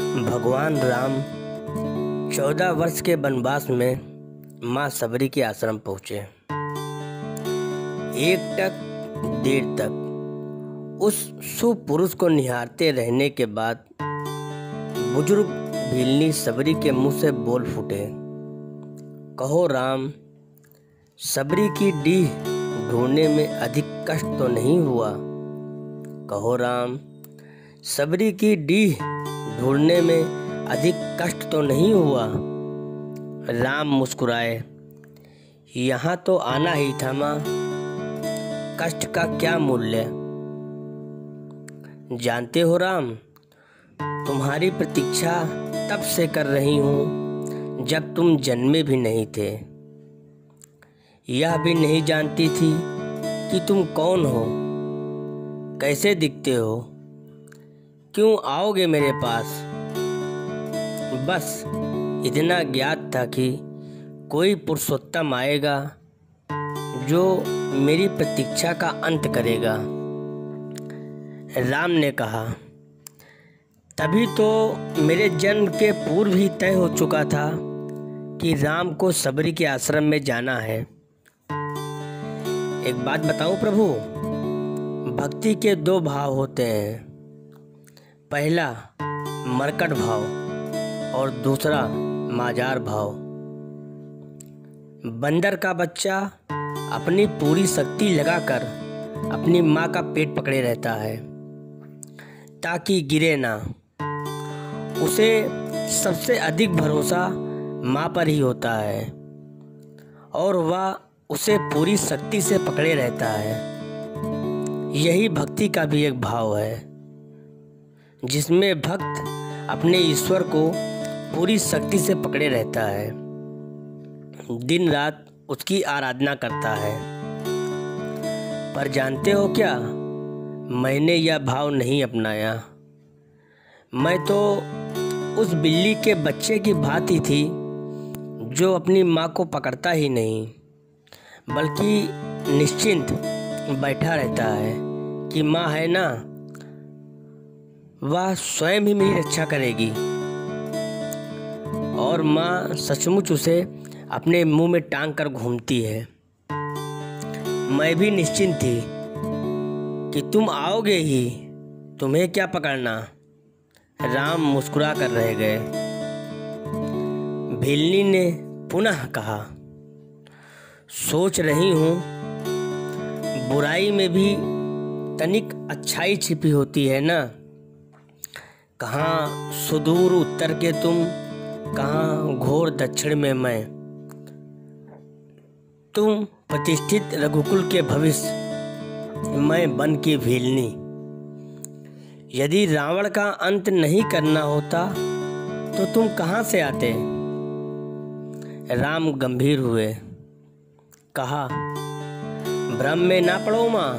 भगवान राम 14 वर्ष के वनवास में माँ सबरी के आश्रम पहुँचे। एक टक देर तक उस सुपुरुष को निहारते रहने के बाद बुजुर्ग भीलनी सबरी के मुंह से बोल फूटे, कहो राम, सबरी की डीह ढूंढने में अधिक कष्ट तो नहीं हुआ? कहो राम, सबरी की डीह ढूंढने में अधिक कष्ट तो नहीं हुआ? राम मुस्कुराए, यहाँ तो आना ही था माँ, कष्ट का क्या मूल्य? जानते हो राम, तुम्हारी प्रतीक्षा तब से कर रही हूँ जब तुम जन्मे भी नहीं थे। यह भी नहीं जानती थी कि तुम कौन हो, कैसे दिखते हो, क्यों आओगे मेरे पास। बस इतना ज्ञात था कि कोई पुरुषोत्तम आएगा जो मेरी प्रतीक्षा का अंत करेगा। राम ने कहा, तभी तो मेरे जन्म के पूर्व ही तय हो चुका था कि राम को सबरी के आश्रम में जाना है। एक बात बताऊं प्रभु, भक्ति के दो भाव होते हैं, पहला मरकट भाव और दूसरा माजार भाव। बंदर का बच्चा अपनी पूरी शक्ति लगाकर अपनी माँ का पेट पकड़े रहता है ताकि गिरे ना। उसे सबसे अधिक भरोसा माँ पर ही होता है और वह उसे पूरी शक्ति से पकड़े रहता है। यही भक्ति का भी एक भाव है जिसमें भक्त अपने ईश्वर को पूरी शक्ति से पकड़े रहता है, दिन रात उसकी आराधना करता है। पर जानते हो क्या, मैंने यह भाव नहीं अपनाया। मैं तो उस बिल्ली के बच्चे की भांति थी जो अपनी माँ को पकड़ता ही नहीं, बल्कि निश्चिंत बैठा रहता है कि माँ है ना, वह स्वयं ही मेरी रक्षा करेगी। और माँ सचमुच उसे अपने मुंह में टांग कर घूमती है। मैं भी निश्चिंत थी कि तुम आओगे ही, तुम्हें क्या पकड़ना। राम मुस्कुरा कर रह गए। भीलनी ने पुनः कहा, सोच रही हूँ बुराई में भी तनिक अच्छाई छिपी होती है ना। कहाँ सुदूर उत्तर के तुम, कहाँ घोर दक्षिण में मैं। तुम प्रतिष्ठित रघुकुल के भविष्य, मैं वन की भीलनी। यदि रावण का अंत नहीं करना होता तो तुम कहाँ से आते? राम गंभीर हुए, कहा, भ्रम में ना पड़ो माँ,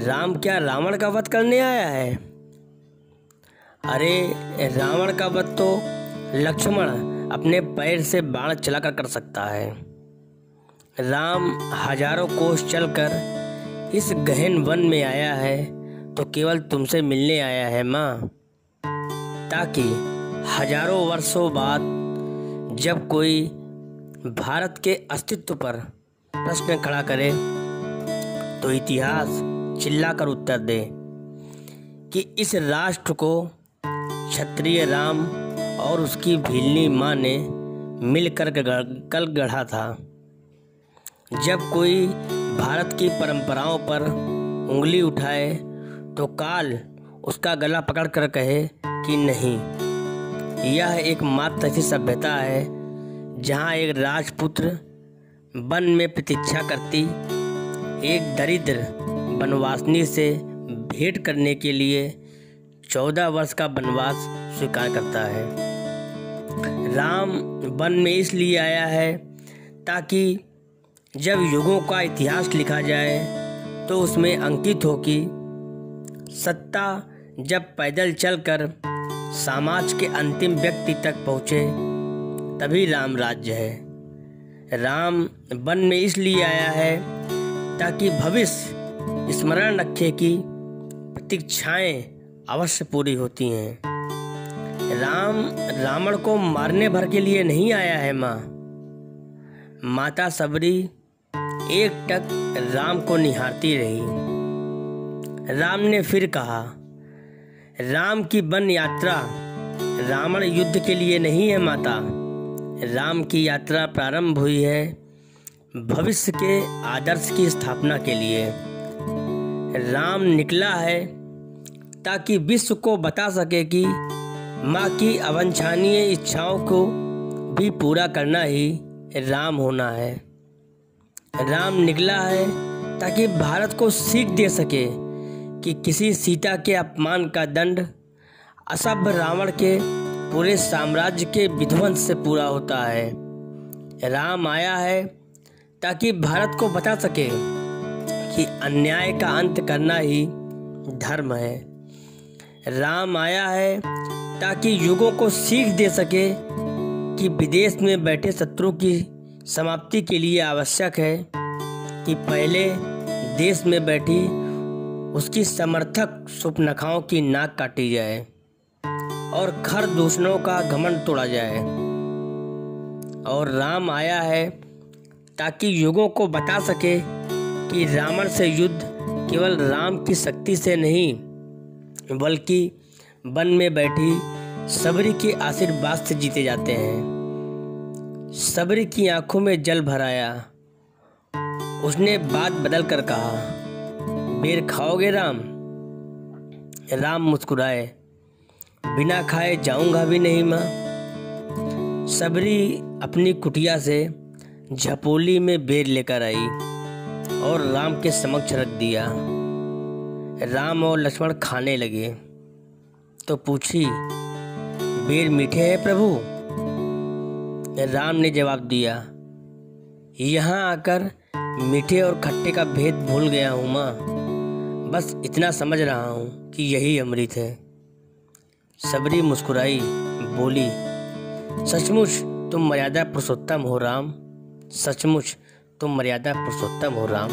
राम क्या रावण का वध करने आया है? अरे रावण का वध तो लक्ष्मण अपने पैर से बाण चलाकर कर सकता है। राम हजारों कोस चलकर इस गहन वन में आया है तो केवल तुमसे मिलने आया है माँ, ताकि हजारों वर्षों बाद जब कोई भारत के अस्तित्व पर प्रश्न खड़ा करे तो इतिहास चिल्लाकर उत्तर दे कि इस राष्ट्र को क्षत्रिय राम और उसकी भीलनी माँ ने मिलकर कल गढ़ा था। जब कोई भारत की परंपराओं पर उंगली उठाए तो काल उसका गला पकड़कर कहे कि नहीं, यह एक मात्र ऐसी सभ्यता है जहाँ एक राजपुत्र वन में प्रतीक्षा करती एक दरिद्र वनवासिनी से भेंट करने के लिए 14 वर्ष का वनवास स्वीकार करता है। राम वन में इसलिए आया है ताकि जब युगों का इतिहास लिखा जाए तो उसमें अंकित हो कि सत्ता जब पैदल चलकर समाज के अंतिम व्यक्ति तक पहुँचे तभी राम राज्य है। राम वन में इसलिए आया है ताकि भविष्य स्मरण रखे कि प्रतीक्षाएं अवश्य पूरी होती हैं। राम रावण को मारने भर के लिए नहीं आया है माँ। माता सबरी एकटक राम को निहारती रही। राम ने फिर कहा, राम की वन यात्रा रावण युद्ध के लिए नहीं है माता। राम की यात्रा प्रारंभ हुई है भविष्य के आदर्श की स्थापना के लिए। राम निकला है ताकि विश्व को बता सके कि माँ की अवांछनीय इच्छाओं को भी पूरा करना ही राम होना है। राम निकला है ताकि भारत को सीख दे सके कि किसी सीता के अपमान का दंड असभ्य रावण के पूरे साम्राज्य के विध्वंस से पूरा होता है। राम आया है ताकि भारत को बता सके कि अन्याय का अंत करना ही धर्म है। राम आया है ताकि युगों को सीख दे सके कि विदेश में बैठे शत्रु की समाप्ति के लिए आवश्यक है कि पहले देश में बैठी उसकी समर्थक सुपनखाओं की नाक काटी जाए और खर दूषणों का घमंड तोड़ा जाए। और राम आया है ताकि युगों को बता सके कि रावण से युद्ध केवल राम की शक्ति से नहीं बल्कि वन में बैठी सबरी के आशीर्वाद से जीते जाते हैं। सबरी की आंखों में जल भर आया। उसने बात बदल कर कहा, बेर खाओगे राम? राम मुस्कुराए, बिना खाए जाऊंगा भी नहीं माँ। सबरी अपनी कुटिया से झपोली में बेर लेकर आई और राम के समक्ष रख दिया। राम और लक्ष्मण खाने लगे तो पूछी, बेर मीठे हैं प्रभु? राम ने जवाब दिया, यहाँ आकर मीठे और खट्टे का भेद भूल गया हूँ माँ। बस इतना समझ रहा हूँ कि यही अमृत है। सबरी मुस्कुराई, बोली, सचमुच तुम मर्यादा पुरुषोत्तम हो राम। सचमुच तुम मर्यादा पुरुषोत्तम हो राम।